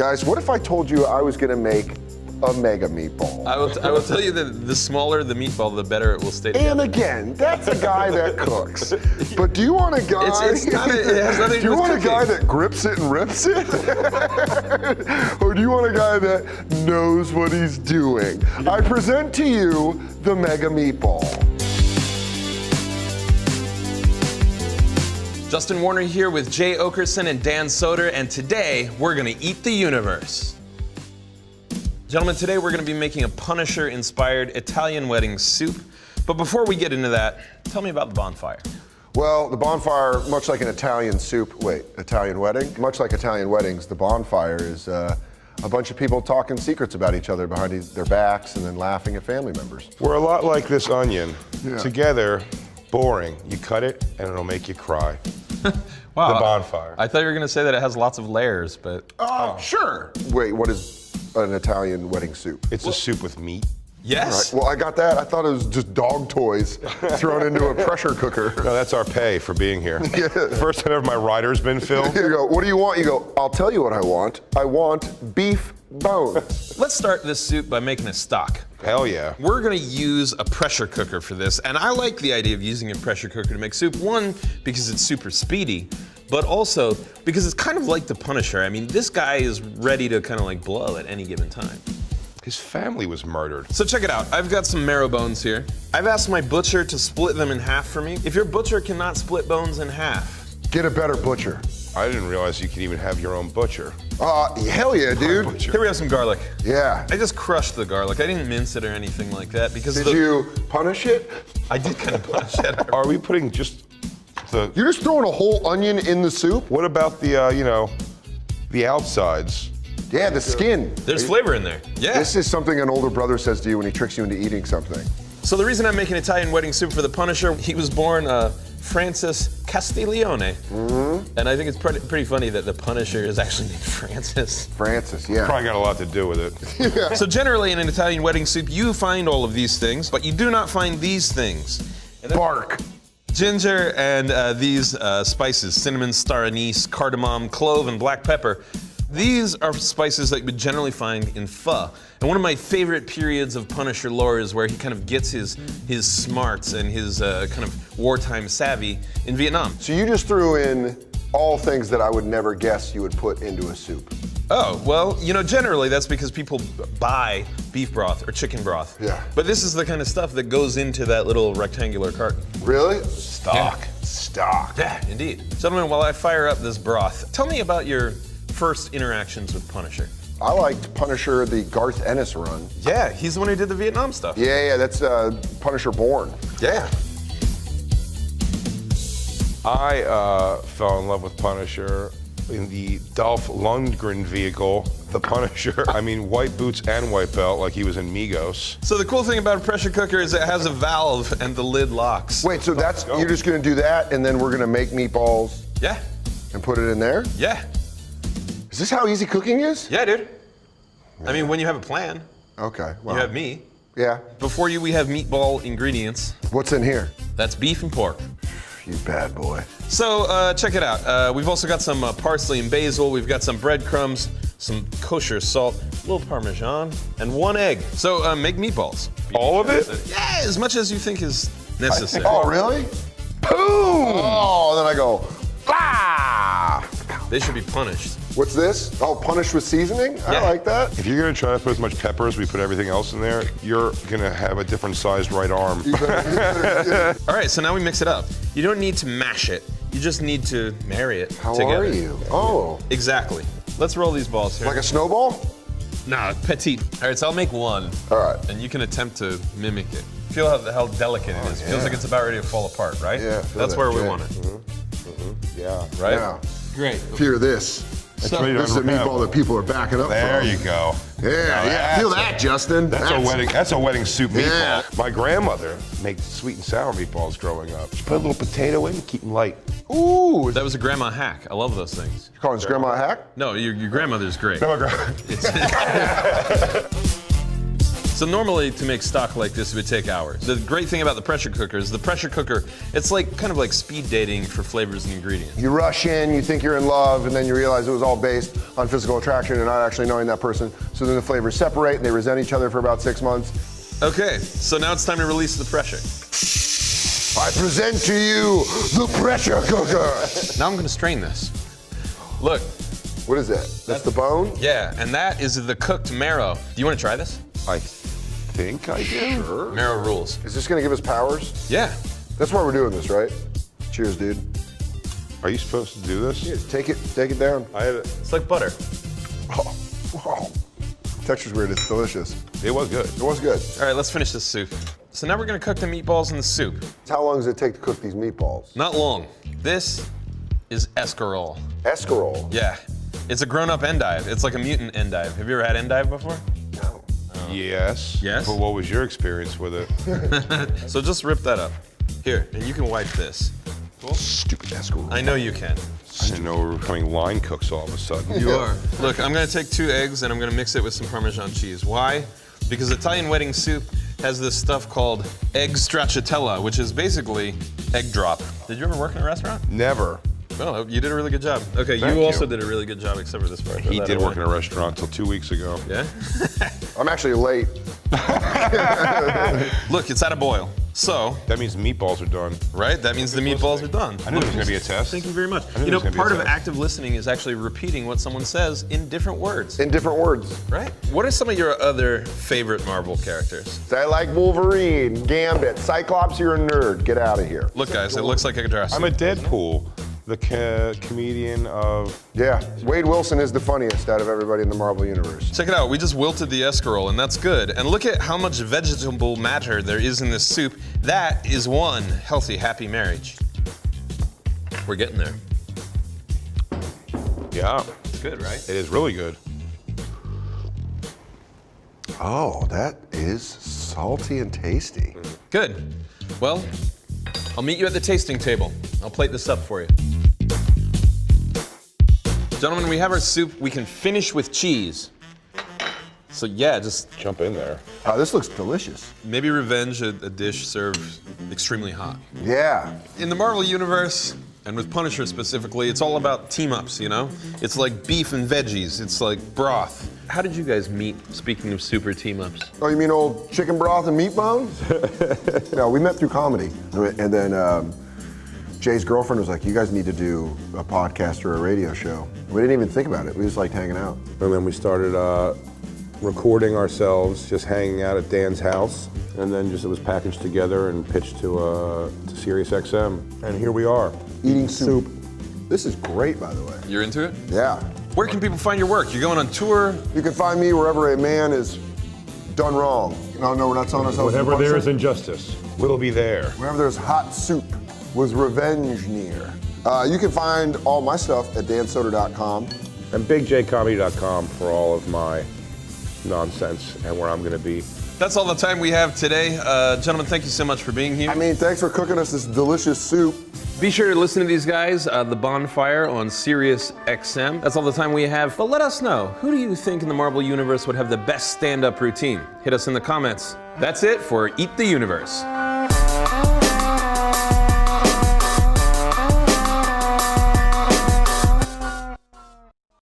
Guys, what if I told you I was gonna make a mega meatball? I will tell you that the smaller the meatball, the better it will stay together. And again, that's a guy that cooks. But do you want a guy? It has nothing to do with Do you want cooking. a guy that grips it and rips it? Or do you want a guy that knows what he's doing? I present to you the mega meatball. Justin Warner here with Jay Oakerson and Dan Soder, and today we're gonna eat the universe. Gentlemen, today we're gonna be making a Punisher-inspired Italian wedding soup. But before we get into that, tell me about the bonfire. Well, the bonfire, much like an Italian Italian wedding? Much like Italian weddings, the bonfire is a bunch of people talking secrets about each other behind their backs and then laughing at family members. We're a lot like this onion. Yeah. Together, boring. You cut it and it'll make you cry. Wow. The bonfire. I thought you were gonna say that it has lots of layers, but Sure. Wait, what is an Italian wedding soup? It's a soup with meat. yes. Well, I got that. I thought it was just dog toys thrown into a pressure cooker. No, that's our pay for being here. First time ever my rider's been filled. You go, what do you want? You go, I'll tell you what I want. I want beef bones. Let's start this soup by making a stock. Hell yeah. We're gonna use a pressure cooker for this, and I like the idea of using a pressure cooker to make soup. One, because it's super speedy, but also because it's kind of like the Punisher. I mean, this guy is ready to kind of like blow at any given time. His family was murdered. So check it out, I've got some marrow bones here. I've asked my butcher to split them in half for me. If your butcher cannot split bones in half, Get a better butcher. I didn't realize you could even have your own butcher. Hell yeah, dude. Butcher. here we have some garlic. Yeah. I just crushed the garlic. I didn't mince it or anything like that because Did you punish it? I did kind of punish it. Are we putting just the... You're just throwing a whole onion in the soup? What about the, the outsides? Yeah, the skin. There's flavor in there. Yeah. This is something an older brother says to you when he tricks you into eating something. So the reason I'm making Italian wedding soup for the Punisher, he was born Francis Castiglione. And I think it's pretty funny that the Punisher is actually named Francis. Francis, yeah. Probably got a lot to do with it. So generally in an Italian wedding soup, you find all of these things, but you do not find these things. Bark. Ginger and these spices, cinnamon, star anise, cardamom, clove, and black pepper. These are spices that you would generally find in pho. And one of my favorite periods of Punisher lore is where he kind of gets his smarts and his kind of wartime savvy in Vietnam. So you just threw in all things that I would never guess you would put into a soup. Oh, well, generally that's because people buy beef broth or chicken broth. Yeah. But this is the kind of stuff that goes into that little rectangular carton. Really? Stock. Stock. Yeah, indeed. Gentlemen, while I fire up this broth, tell me about your first interactions with Punisher. I liked Punisher, the Garth Ennis run. Yeah, he's the one who did the Vietnam stuff. Yeah, that's Punisher Born. Yeah. I fell in love with Punisher in the Dolph Lundgren vehicle, the Punisher. I mean, white boots and white belt, like he was in Migos. So the cool thing about a pressure cooker is it has a valve and the lid locks. Wait, so you're just gonna do that and then we're gonna make meatballs Yeah, and put it in there? yeah, Is this how easy cooking is? yeah, dude. I mean, when you have a plan, Okay, well. you have me. Yeah. Before you, we have meatball ingredients. What's in here? That's beef and pork. You bad boy. So check it out. We've also got some parsley and basil. We've got some breadcrumbs, some kosher salt, a little Parmesan, and 1 egg. So make meatballs. All of it? Yeah, as much as you think is necessary. Oh, really? Boom! Oh, then I go, ah! They should be punished. What's this? Oh, punished with seasoning? Yeah. I like that. If you're gonna try to put as much pepper as we put everything else in there, you're gonna have a different sized right arm. All right, so now we mix it up. You don't need to mash it. You just need to marry it How together. are you? Oh, Exactly. Let's roll these balls here. like a snowball? Nah, petite. All right, so I'll make one. All right. And you can attempt to mimic it. Feel how delicate it is. Feels like it's about ready to fall apart, right? Yeah, I feel That's that, where we yeah. want it, Yeah. right? Yeah. Great. Fear this. So, ready to This is a unwrap. meatball that people are backing up There from. you go. Yeah. Feel that, Justin. That's a wedding soup meatball. Yeah. My grandmother made sweet and sour meatballs growing up. Just put a little potato in, keep them light. Ooh. that was a grandma hack. I love those things. You calling this grandma a hack? No, your grandmother's great. No, my grandma. So normally to make stock like this, it would take hours. The great thing about the pressure cooker is it's like kind of like speed dating for flavors and ingredients. You rush in, you think you're in love, and then you realize it was all based on physical attraction and not actually knowing that person. So then the flavors separate and they resent each other for about 6 months. Okay, so now it's time to release the pressure. I present to you the pressure cooker. Now I'm gonna strain this. Look. What is that? That's the bone? Yeah, and that is the cooked marrow. Do you wanna try this? I think I do. Sure. Marrow rules. Is this gonna give us powers? Yeah. That's why we're doing this, right? Cheers, dude. Are you supposed to do this? Yeah, take it down. I had it. It's like butter. Oh, wow. Texture's weird, it's delicious. It was good. It was good. All right, let's finish this soup. So now we're gonna cook the meatballs in the soup. How long does it take to cook these meatballs? Not long. This is escarole. Escarole? Yeah. It's a grown-up endive. It's like a mutant endive. Have you ever had endive before? No. Yes. Yes? But what was your experience with it? So just rip that up. Here, and you can wipe this. Cool? Stupid escarole. I know you can. I didn't know we were becoming line cooks all of a sudden. You are. Look, I'm gonna take 2 eggs and I'm gonna mix it with some Parmesan cheese. Why? Because Italian wedding soup has this stuff called egg stracciatella, which is basically egg drop. Did you ever work in a restaurant? Never. Oh, you did a really good job. Okay, Thank you also you. did a really good job, except for this part. He did work in a restaurant until 2 weeks ago. Yeah? I'm actually late. Look, it's at a boil. So, That means meatballs are done. right, that means the meatballs are done. I knew there was gonna be a test. Thank you very much. knew You there know, was gonna be a part of test. active listening is actually repeating what someone says in different words. In different words. Right? What are some of your other favorite Marvel characters? I like Wolverine, Gambit, Cyclops, you're a nerd. Get out of here. Look, guys, it looks like a dress. I'm a Deadpool, the comedian of. Yeah, Wade Wilson is the funniest out of everybody in the Marvel Universe. Check it out, we just wilted the escarole, and that's good. And look at how much vegetable matter there is in this soup. That is one healthy, happy marriage. We're getting there. Yeah, It's good, right? it is really good. Oh, that is salty and tasty. Good. Well, I'll meet you at the tasting table. I'll plate this up for you. Gentlemen, we have our soup. We can finish with cheese. So yeah, just Jump in there. This looks delicious. maybe revenge a dish served extremely hot. Yeah. In the Marvel Universe, and with Punisher specifically, it's all about team-ups, you know? It's like beef and veggies. It's like broth. How did you guys meet, speaking of super team-ups? Oh, you mean old chicken broth and meat bone? No, we met through comedy. And then Jay's girlfriend was like, you guys need to do a podcast or a radio show. We didn't even think about it. We just liked hanging out. And then we started recording ourselves, just hanging out at Dan's house. And then it was packaged together and pitched to Sirius XM. And here we are. Eating soup. This is great, by the way. You're into it? Yeah. Where can people find your work? You're going on tour? You can find me wherever a man is done wrong. No, we're not selling ourselves. Whenever there is injustice, we'll be there. Whenever there's hot soup with revenge near. You can find all my stuff at dansoder.com. And bigjcomedy.com for all of my nonsense and where I'm going to be. That's all the time we have today. Gentlemen, thank you so much for being here. I mean, thanks for cooking us this delicious soup. Be sure to listen to these guys, The Bonfire on Sirius XM. That's all the time we have. But let us know, who do you think in the Marvel Universe would have the best stand-up routine? Hit us in the comments. That's it for Eat the Universe.